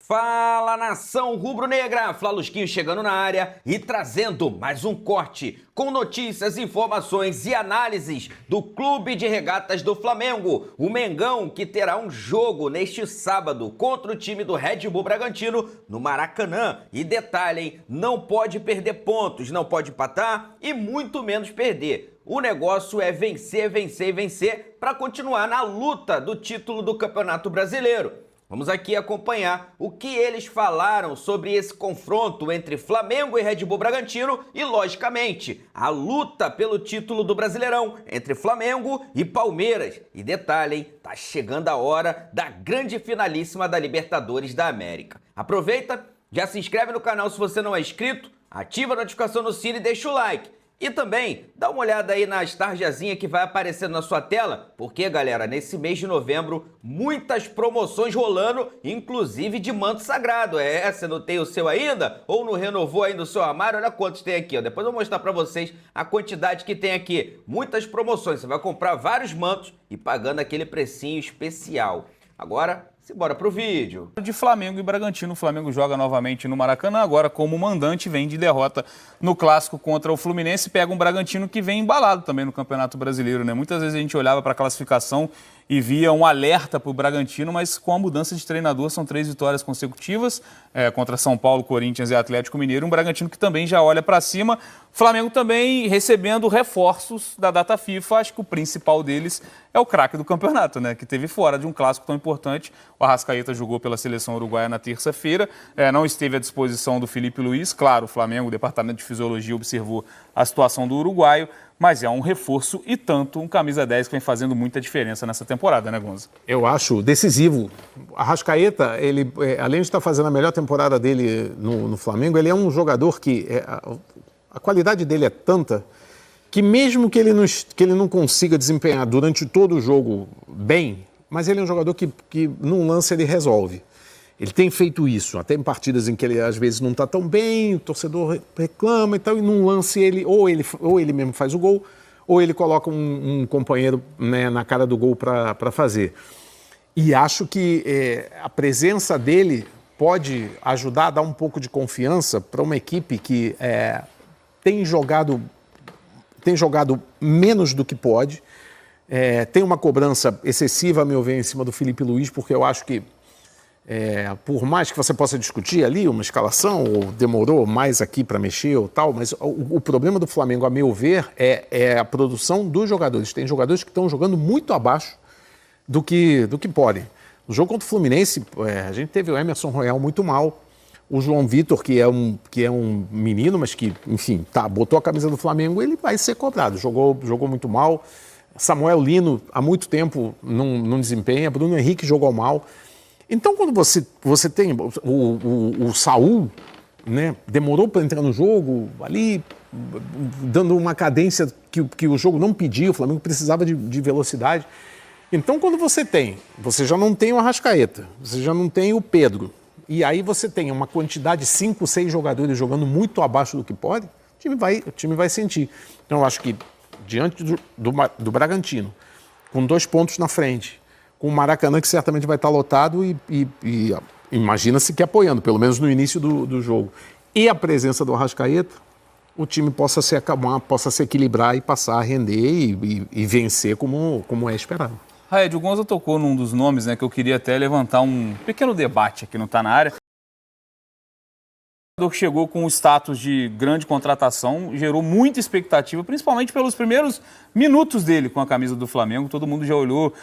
Fala, nação rubro-negra! Flalusquinho chegando na área e trazendo mais um corte com notícias, informações e análises do Clube de Regatas do Flamengo. O Mengão que terá um jogo neste sábado contra o time do Red Bull Bragantino no Maracanã. E detalhe, hein? Não pode perder pontos, não pode empatar e muito menos perder. O negócio é vencer, vencer e vencer para continuar na luta do título do Campeonato Brasileiro. Vamos aqui acompanhar o que eles falaram sobre esse confronto entre Flamengo e Red Bull Bragantino e, logicamente, a luta pelo título do Brasileirão entre Flamengo e Palmeiras. E detalhe, hein? Tá chegando a hora da grande finalíssima da Libertadores da América. Aproveita, já se inscreve no canal se você não é inscrito, ativa a notificação no sino e deixa o like. E também, dá uma olhada aí na tarjazinha que vai aparecendo na sua tela, porque, galera, nesse mês de novembro, muitas promoções rolando, inclusive de manto sagrado. Você não tem o seu ainda? Ou não renovou ainda o seu armário? Olha quantos tem aqui, ó. Depois eu vou mostrar pra vocês a quantidade que tem aqui. Muitas promoções, você vai comprar vários mantos e pagando aquele precinho especial. Agora, simbora pro vídeo. De Flamengo e Bragantino, o Flamengo joga novamente no Maracanã, agora como mandante, vem de derrota no clássico contra o Fluminense, pega um Bragantino que vem embalado também no Campeonato Brasileiro, né? Muitas vezes a gente olhava para a classificação e via um alerta para o Bragantino, mas com a mudança de treinador são 3 vitórias consecutivas contra São Paulo, Corinthians e Atlético Mineiro, um Bragantino que também já olha para cima. Flamengo também recebendo reforços da data FIFA, acho que o principal deles é o craque do campeonato, né? Que teve fora de um clássico tão importante. O Arrascaeta jogou pela seleção uruguaia na terça-feira, não esteve à disposição do Felipe Luiz. Claro, o Flamengo, o Departamento de Fisiologia, observou a situação do uruguaio, mas é um reforço e tanto, um camisa 10 que vem fazendo muita diferença nessa temporada, né, Gonza? Eu acho decisivo. Arrascaeta, ele, além de estar fazendo a melhor temporada dele no Flamengo, ele é um jogador que a qualidade dele é tanta que mesmo que ele não consiga desempenhar durante todo o jogo bem, mas ele é um jogador que num lance ele resolve. Ele tem feito isso, até em partidas em que ele às vezes não está tão bem, o torcedor reclama e tal, e num lance ou ele mesmo faz o gol, ou ele coloca um companheiro, né, na cara do gol para fazer. E acho que a presença dele pode ajudar a dar um pouco de confiança para uma equipe que tem jogado menos do que pode, tem uma cobrança excessiva, a meu ver, em cima do Felipe Luiz, porque eu acho que por mais que você possa discutir ali uma escalação, ou demorou mais aqui para mexer ou tal, mas o problema do Flamengo, a meu ver, é a produção dos jogadores. Tem jogadores que estão jogando muito abaixo do que podem. No jogo contra o Fluminense, a gente teve o Emerson Royal muito mal, o João Vitor, que é um menino, mas que, enfim, botou a camisa do Flamengo, ele vai ser cobrado. Jogou muito mal. Samuel Lino, há muito tempo, não desempenha. Bruno Henrique jogou mal. Então, quando você tem o Saul, né, demorou para entrar no jogo, ali, dando uma cadência que o jogo não pedia, o Flamengo precisava de velocidade. Então, quando você já não tem o Arrascaeta, você já não tem o Pedro, e aí você tem uma quantidade de 5, 6 jogadores jogando muito abaixo do que pode, o time vai sentir. Então, eu acho que, diante do Bragantino, com 2 pontos na frente, com o Maracanã, que certamente vai estar lotado e imagina-se que apoiando, pelo menos no início do jogo. E a presença do Arrascaeta, o time possa se acalmar, possa se equilibrar e passar a render e vencer como é esperado. Raed, o Gonza tocou num dos nomes, né, que eu queria até levantar um pequeno debate aqui, não está na área. Que chegou com o status de grande contratação, gerou muita expectativa, principalmente pelos primeiros minutos dele com a camisa do Flamengo. Todo mundo já olhou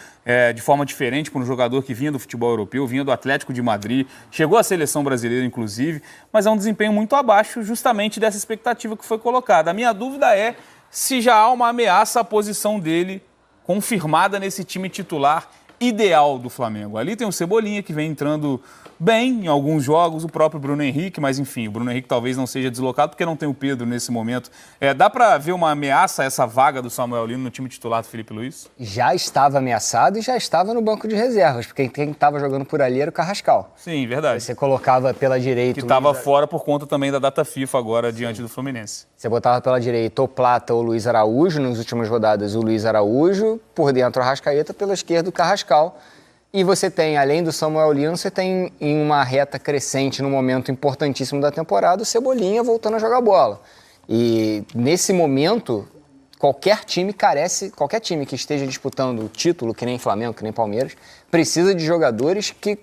de forma diferente para um jogador que vinha do futebol europeu, vinha do Atlético de Madrid, chegou à seleção brasileira, inclusive, mas é um desempenho muito abaixo justamente dessa expectativa que foi colocada. A minha dúvida é se já há uma ameaça à posição dele confirmada nesse time titular ideal do Flamengo. Ali tem o Cebolinha, que vem entrando bem em alguns jogos, o próprio Bruno Henrique, mas enfim, o Bruno Henrique talvez não seja deslocado porque não tem o Pedro nesse momento. Dá para ver uma ameaça a essa vaga do Samuel Lino no time titular do Felipe Luiz? Já estava ameaçado e já estava no banco de reservas, porque quem estava jogando por ali era o Carrascal. Sim, verdade. Você colocava pela direita... Que estava fora por conta também da data FIFA agora, diante do Fluminense. Você botava pela direita o Plata ou o Luiz Araújo, nas últimas rodadas o Luiz Araújo, por dentro o Arrascaeta, pela esquerda o Carrascal. E você tem, além do Samuel Lino, você tem em uma reta crescente, num momento importantíssimo da temporada, o Cebolinha voltando a jogar bola. E nesse momento, qualquer time que esteja disputando o título, que nem Flamengo, que nem Palmeiras, precisa de jogadores que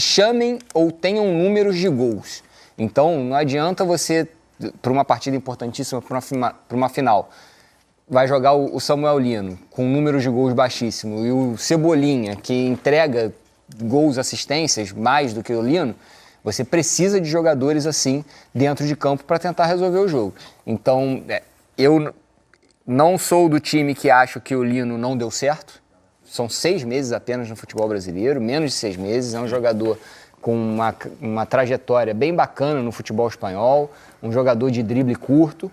chamem ou tenham números de gols. Então, não adianta você, para uma partida importantíssima, para uma final, vai jogar o Samuel Lino com números de gols baixíssimo e o Cebolinha, que entrega gols, assistências, mais do que o Lino, você precisa de jogadores assim dentro de campo para tentar resolver o jogo. Então, eu não sou do time que acha que o Lino não deu certo. São 6 meses apenas no futebol brasileiro, menos de 6 meses. É um jogador com uma trajetória bem bacana no futebol espanhol, um jogador de drible curto.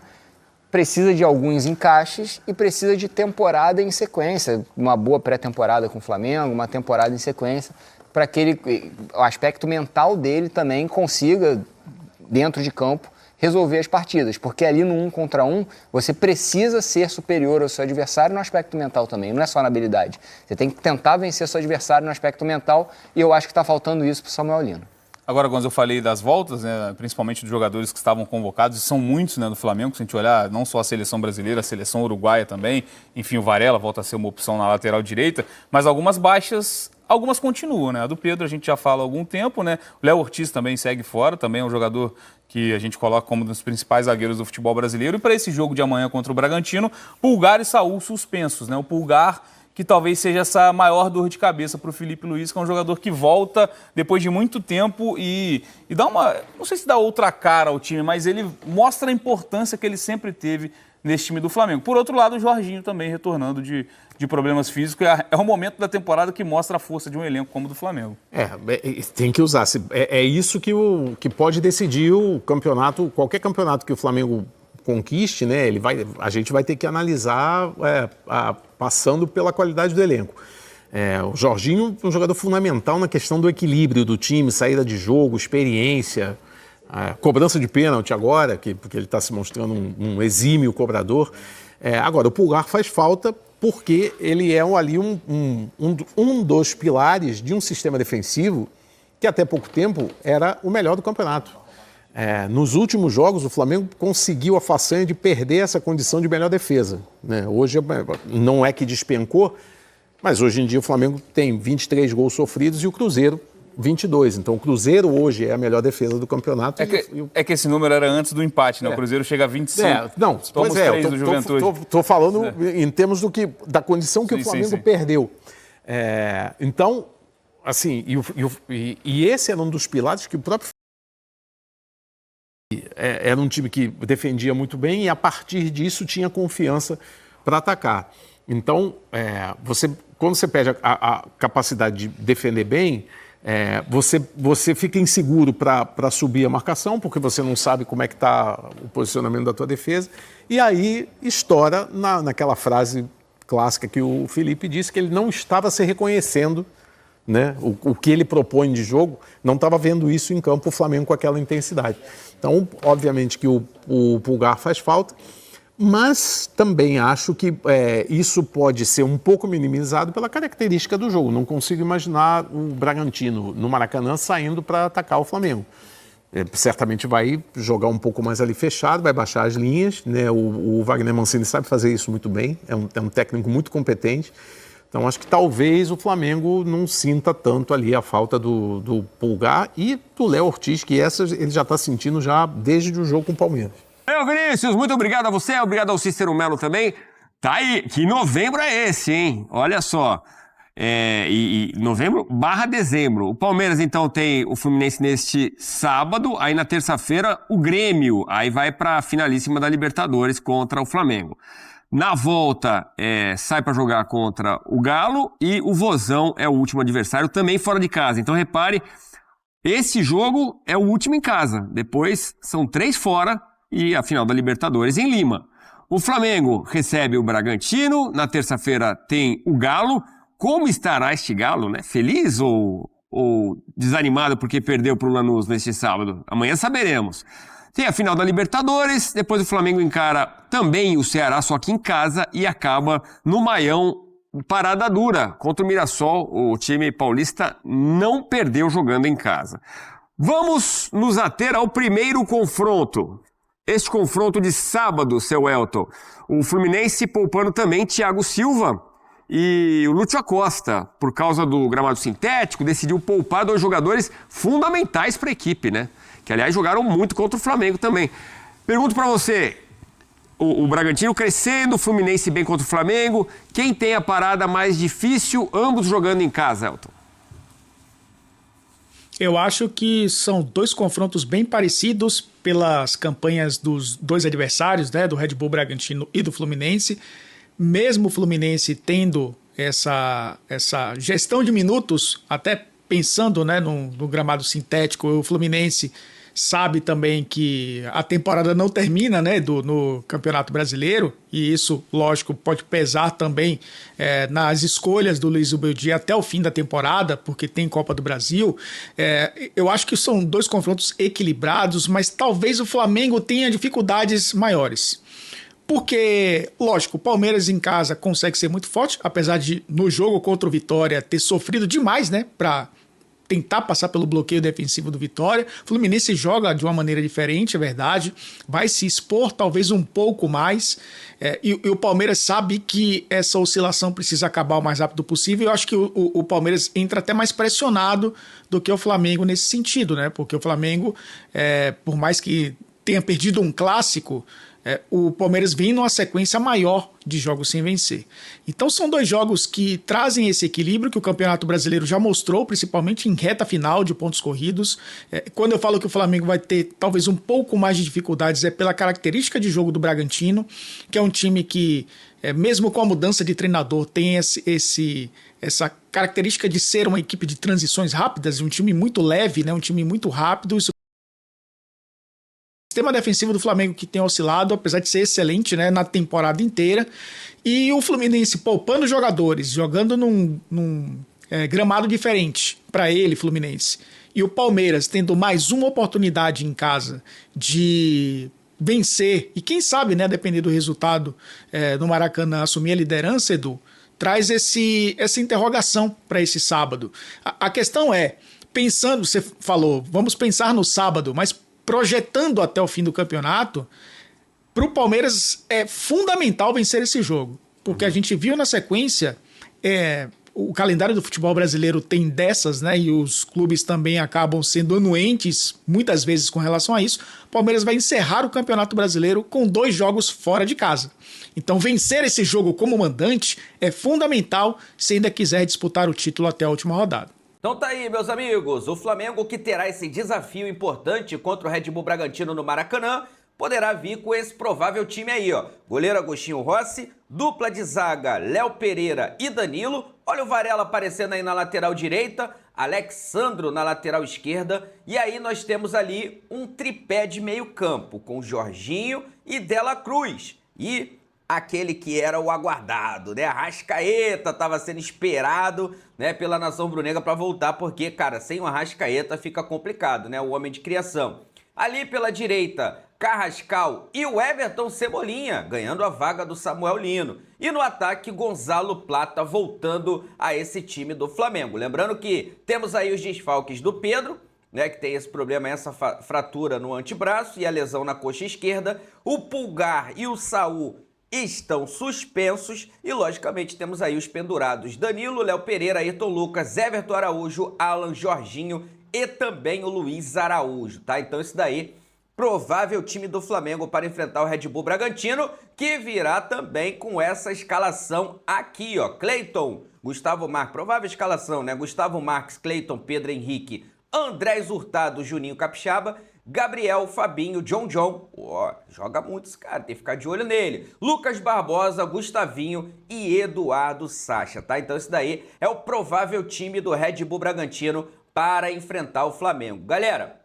Precisa de alguns encaixes e precisa de temporada em sequência, uma boa pré-temporada com o Flamengo, uma temporada em sequência, para que o aspecto mental dele também consiga, dentro de campo, resolver as partidas. Porque ali no 1 contra 1, você precisa ser superior ao seu adversário no aspecto mental também, não é só na habilidade. Você tem que tentar vencer seu adversário no aspecto mental e eu acho que está faltando isso para o Samuel Lino. Agora, quando eu falei das voltas, né, principalmente dos jogadores que estavam convocados, e são muitos, né, do Flamengo, se a gente olhar não só a seleção brasileira, a seleção uruguaia também, enfim, o Varela volta a ser uma opção na lateral direita, mas algumas baixas, algumas continuam, né? A do Pedro a gente já fala há algum tempo, né? O Léo Ortiz também segue fora, também é um jogador que a gente coloca como um dos principais zagueiros do futebol brasileiro. E para esse jogo de amanhã contra o Bragantino, Pulgar e Saúl suspensos, né? O Pulgar, que talvez seja essa maior dor de cabeça para o Filipe Luís, que é um jogador que volta depois de muito tempo e dá uma, não sei se dá outra cara ao time, mas ele mostra a importância que ele sempre teve nesse time do Flamengo. Por outro lado, o Jorginho também retornando de problemas físicos. É um momento da temporada que mostra a força de um elenco como o do Flamengo. Tem que usar. É isso que pode decidir o campeonato, qualquer campeonato que o Flamengo conquiste, né? A gente vai ter que analisar passando pela qualidade do elenco. O Jorginho é um jogador fundamental na questão do equilíbrio do time, saída de jogo, experiência, cobrança de pênalti agora, porque ele está se mostrando um exímio cobrador. Agora, o Pulgar faz falta porque ele é ali um dos pilares de um sistema defensivo que até pouco tempo era o melhor do campeonato. Nos últimos jogos, o Flamengo conseguiu a façanha de perder essa condição de melhor defesa, né? Hoje não é que despencou, mas hoje em dia o Flamengo tem 23 gols sofridos e o Cruzeiro 22. Então o Cruzeiro hoje é a melhor defesa do campeonato. É que esse número era antes do empate, né? O Cruzeiro chega a 25. Pois é, estou falando em termos da condição que o Flamengo perdeu. Então, assim, e esse era um dos pilares que o próprio era um time que defendia muito bem e a partir disso tinha confiança para atacar. Então, quando você perde a capacidade de defender bem, você fica inseguro para subir a marcação, porque você não sabe como é que está o posicionamento da tua defesa, e aí estoura naquela frase clássica que o Felipe disse, que ele não estava se reconhecendo, né? O que ele propõe de jogo, não estava vendo isso em campo o Flamengo com aquela intensidade. Então, obviamente que o Pulgar faz falta, mas também acho que isso pode ser um pouco minimizado pela característica do jogo. Não consigo imaginar o Bragantino no Maracanã saindo para atacar o Flamengo. Certamente vai jogar um pouco mais ali fechado, vai baixar as linhas, né? O Wagner Mancini sabe fazer isso muito bem, é um técnico muito competente. Então, acho que talvez o Flamengo não sinta tanto ali a falta do Pulgar e do Léo Ortiz, que ele já está sentindo já desde o jogo com o Palmeiras. Vinícius, muito obrigado a você, obrigado ao Cícero Melo também. Tá aí, que novembro é esse, hein? Olha só, novembro/dezembro. O Palmeiras, então, tem o Fluminense neste sábado, aí na terça-feira o Grêmio, aí vai para a finalíssima da Libertadores contra o Flamengo. Na volta, sai para jogar contra o Galo e o Vozão é o último adversário, também fora de casa. Então, repare, esse jogo é o último em casa. Depois, são 3 fora e a final da Libertadores em Lima. O Flamengo recebe o Bragantino, na terça-feira tem o Galo. Como estará este Galo, né? Feliz ou desanimado porque perdeu para o Lanús neste sábado? Amanhã saberemos. Tem a final da Libertadores, depois o Flamengo encara também o Ceará, só que em casa, e acaba no Maião parada dura contra o Mirassol. O time paulista não perdeu jogando em casa. Vamos nos ater ao primeiro confronto. Este confronto de sábado, seu Elton. O Fluminense poupando também Thiago Silva e o Lúcio Acosta, por causa do gramado sintético, decidiu poupar 2 jogadores fundamentais para a equipe, né? Que, aliás, jogaram muito contra o Flamengo também. Pergunto para você, o Bragantino crescendo, o Fluminense bem contra o Flamengo. Quem tem a parada mais difícil, ambos jogando em casa, Elton? Eu acho que são 2 confrontos bem parecidos pelas campanhas dos 2 adversários, né, do Red Bull Bragantino e do Fluminense. Mesmo o Fluminense tendo essa gestão de minutos, até pensando, né, no gramado sintético, o Fluminense sabe também que a temporada não termina, né, no Campeonato Brasileiro, e isso, lógico, pode pesar também nas escolhas do Luiz Ubeldia até o fim da temporada, porque tem Copa do Brasil. Eu acho que são 2 confrontos equilibrados, mas talvez o Flamengo tenha dificuldades maiores. Porque, lógico, o Palmeiras em casa consegue ser muito forte, apesar de, no jogo contra o Vitória, ter sofrido demais, né, para tentar passar pelo bloqueio defensivo do Vitória. O Fluminense joga de uma maneira diferente, é verdade, vai se expor talvez um pouco mais, e o Palmeiras sabe que essa oscilação precisa acabar o mais rápido possível. Eu acho que o Palmeiras entra até mais pressionado do que o Flamengo nesse sentido, né, porque o Flamengo, por mais que tenha perdido um clássico, o Palmeiras vem numa sequência maior de jogos sem vencer. Então são 2 jogos que trazem esse equilíbrio que o Campeonato Brasileiro já mostrou, principalmente em reta final de pontos corridos. Quando eu falo que o Flamengo vai ter talvez um pouco mais de dificuldades, é pela característica de jogo do Bragantino, que é um time que, mesmo com a mudança de treinador, tem essa característica de ser uma equipe de transições rápidas, um time muito leve, né, um time muito rápido. Isso, sistema defensivo do Flamengo que tem oscilado, apesar de ser excelente, né, na temporada inteira, e o Fluminense poupando jogadores, jogando num gramado diferente para ele, Fluminense, e o Palmeiras tendo mais uma oportunidade em casa de vencer, e quem sabe, né, depender do resultado no Maracanã, assumir a liderança, Edu, traz essa interrogação para esse sábado. A questão é, pensando, você falou, vamos pensar no sábado, mas projetando até o fim do campeonato, para o Palmeiras é fundamental vencer esse jogo. Porque a gente viu na sequência, o calendário do futebol brasileiro tem dessas, né? E os clubes também acabam sendo anuentes, muitas vezes, com relação a isso. O Palmeiras vai encerrar o Campeonato Brasileiro com 2 jogos fora de casa. Então, vencer esse jogo como mandante é fundamental se ainda quiser disputar o título até a última rodada. Então tá aí, meus amigos, o Flamengo, que terá esse desafio importante contra o Red Bull Bragantino no Maracanã, poderá vir com esse provável time aí, ó. Goleiro Agostinho Rossi, dupla de zaga Léo Pereira e Danilo. Olha o Varela aparecendo aí na lateral direita, Alexandro na lateral esquerda. E aí nós temos ali um tripé de meio campo com Jorginho e Dela Cruz. E aquele que era o aguardado, né? Arrascaeta estava sendo esperado, né, pela nação rubro-negra para voltar, porque, cara, sem o Arrascaeta fica complicado, né? O homem de criação. Ali pela direita, Carrascal e o Everton Cebolinha, ganhando a vaga do Samuel Lino. E no ataque, Gonzalo Plata voltando a esse time do Flamengo. Lembrando que temos aí os desfalques do Pedro, né, que tem esse problema, essa fratura no antebraço e a lesão na coxa esquerda. O Pulgar e o Saul estão suspensos e, logicamente, temos aí os pendurados Danilo, Léo Pereira, Ayrton Lucas, Everton Araújo, Alan, Jorginho e também o Luiz Araújo, tá? Então esse daí, provável time do Flamengo para enfrentar o Red Bull Bragantino, que virá também com essa escalação aqui, ó. Cleiton, Gustavo Marques, provável escalação, né? Gustavo Marques, Cleiton, Pedro Henrique, Andrés Hurtado, Juninho Capixaba, Gabriel, Fabinho, John, joga muito esse cara, tem que ficar de olho nele. Lucas Barbosa, Gustavinho e Eduardo Sacha, tá? Então esse daí é o provável time do Red Bull Bragantino para enfrentar o Flamengo. Galera,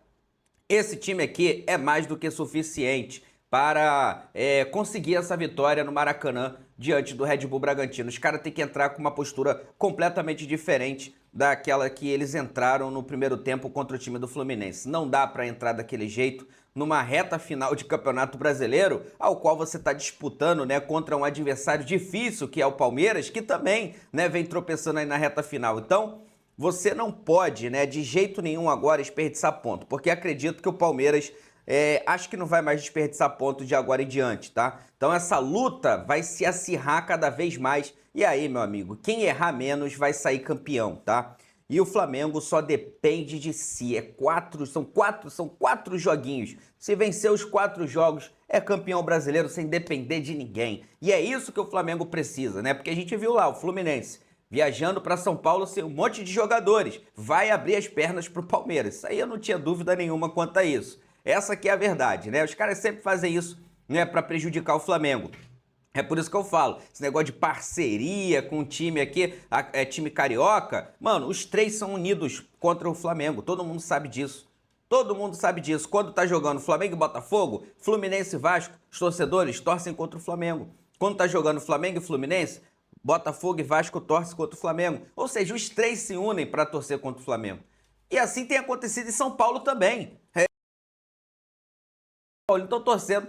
esse time aqui é mais do que suficiente para conseguir essa vitória no Maracanã diante do Red Bull Bragantino. Os caras têm que entrar com uma postura completamente diferente daquela que eles entraram no primeiro tempo contra o time do Fluminense. Não dá para entrar daquele jeito numa reta final de Campeonato Brasileiro, ao qual você está disputando, né, contra um adversário difícil, que é o Palmeiras, que também, né, vem tropeçando aí na reta final. Então, você não pode, né, de jeito nenhum agora desperdiçar ponto, porque acredito que o Palmeiras acho que não vai mais desperdiçar ponto de agora em diante, tá? Então essa luta vai se acirrar cada vez mais. E aí, meu amigo, quem errar menos vai sair campeão, tá? E o Flamengo só depende de si. São quatro joguinhos. Se vencer os 4 jogos, é campeão brasileiro sem depender de ninguém. E é isso que o Flamengo precisa, né? Porque a gente viu lá o Fluminense viajando para São Paulo sem um monte de jogadores. Vai abrir as pernas pro Palmeiras. Isso aí eu não tinha dúvida nenhuma quanto a isso. Essa que é a verdade, né? Os caras sempre fazem isso, né, para prejudicar o Flamengo. É por isso que eu falo, esse negócio de parceria com o time aqui, time carioca, mano, os 3 são unidos contra o Flamengo, todo mundo sabe disso. Todo mundo sabe disso. Quando tá jogando Flamengo e Botafogo, Fluminense e Vasco, os torcedores torcem contra o Flamengo. Quando tá jogando Flamengo e Fluminense, Botafogo e Vasco torcem contra o Flamengo. Ou seja, os 3 se unem para torcer contra o Flamengo. E assim tem acontecido em São Paulo também. Estão torcendo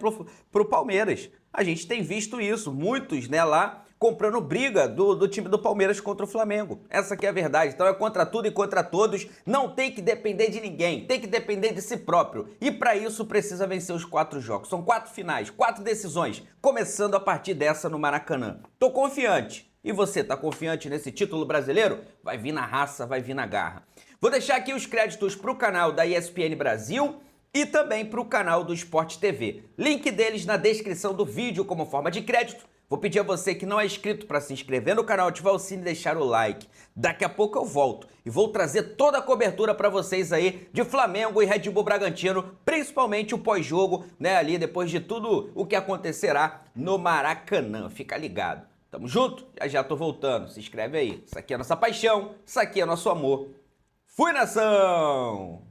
pro Palmeiras. A gente tem visto isso, muitos, né, lá comprando briga do time do Palmeiras contra o Flamengo. Essa que é a verdade. Então é contra tudo e contra todos. Não tem que depender de ninguém, tem que depender de si próprio. E para isso precisa vencer os 4 jogos. São 4 finais, 4 decisões, começando a partir dessa no Maracanã. Tô confiante. E você, tá confiante nesse título brasileiro? Vai vir na raça, vai vir na garra. Vou deixar aqui os créditos pro canal da ESPN Brasil e também para o canal do Sport TV. Link deles na descrição do vídeo como forma de crédito. Vou pedir a você que não é inscrito para se inscrever no canal, ativar o sino e deixar o like. Daqui a pouco eu volto e vou trazer toda a cobertura para vocês aí de Flamengo e Red Bull Bragantino, principalmente o pós-jogo, né, ali depois de tudo o que acontecerá no Maracanã. Fica ligado. Tamo junto? Já tô voltando. Se inscreve aí. Isso aqui é nossa paixão, isso aqui é nosso amor. Fui, nação!